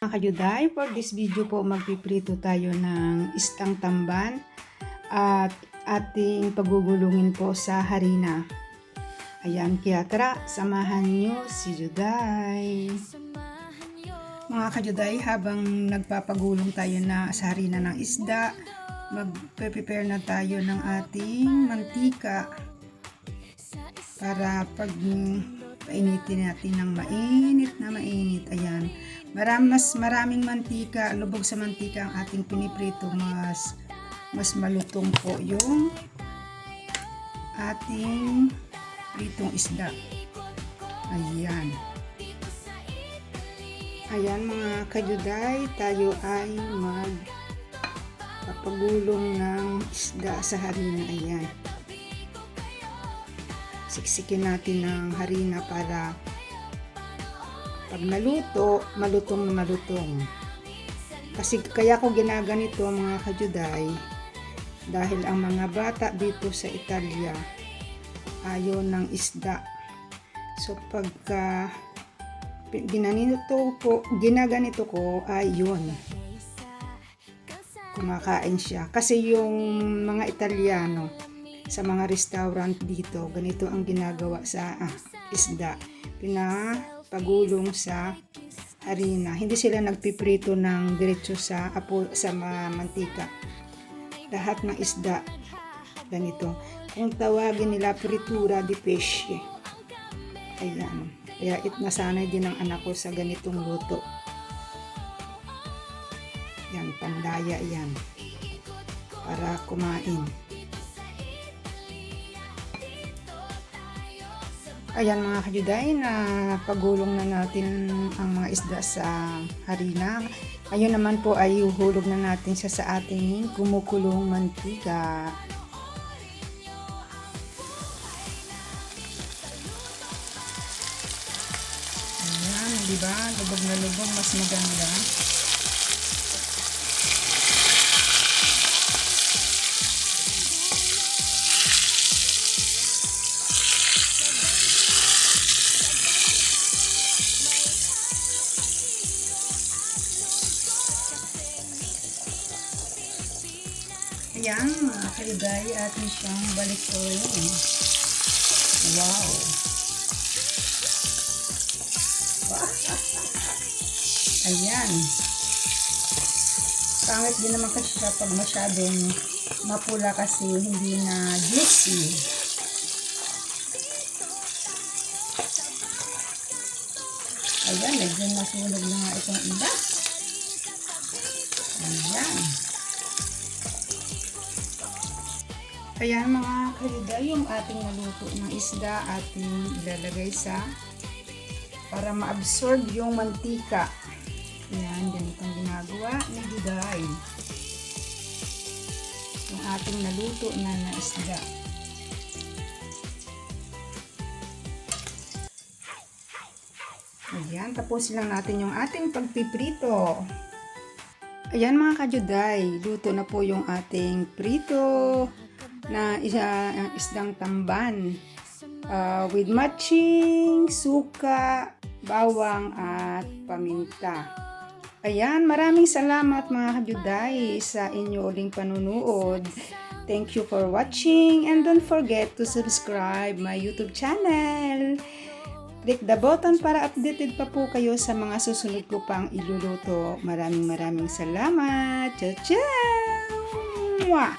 Mga kayuday, for this video po magpiprito tayo ng istang tamban at ating pagugulungin po sa harina. Ayan, kaya tara, samahan nyo si Juday. Mga kayuday, habang nagpapagulong tayo na sa harina ng isda, magpe-prepare na tayo ng ating mantika para pag painitin natin ng mainit na mainit. Ayan. Mas maraming mantika, lubog sa mantika ang ating piniprito, mas malutong po yung ating pritong isda. Ayan. Ayan mga kayuday, tayo ay magpapagulong ng isda sa harina. Ayan. Siksikin natin ng harina para pag naluto, malutong na malutong. Kasi kaya ko ginaganito mga kayuday, dahil ang mga bata dito sa Italia ayaw ng isda. So pagka ginaganito ko ay yun, kumakain siya. Kasi yung mga Italiano sa mga restaurant dito, ganito ang ginagawa sa isda. Pinapagulong sa harina. Hindi sila nagpiprito ng diretso sa mantika. Lahat ng isda ganito. Kung tawagin nila fritura di pesce. Ayan. Kaya nasanay din ang anak ko sa ganitong luto. Yan, pandaya yan. Para kumain. Ayan mga kayuday, na pagulong na natin ang mga isda sa harina. Ngayon naman po ay uhulog na natin siya sa ating kumukulong mantika. Ayan, diba? Lubog na lubog, mas maganda. Ayan mga kayuday, atin siyang balikoyin. Wow! Ayan. Pangit din naman kasi siya pag masyadong mapula kasi hindi na juicy. Ayan, medyo nasunog na nga itong iba. Ayan. Ayan mga kayuday, yung ating naluto ng isda ating ilalagay para ma-absorb yung mantika. Ayan, ganitong ginagawa ni Juday. Yung ating naluto na isda. Ayan, tapusin lang natin yung ating pagpiprito. Ayan mga kayuday, luto na po yung ating prito na isdang tamban with matching suka, bawang at paminta. Ayan, maraming salamat mga kayuday sa inyo uling panunood. Thank you for watching and don't forget to subscribe my YouTube channel. Click the button para updated pa po kayo sa mga susunod ko pang iluluto. Maraming salamat. Ciao, ciao!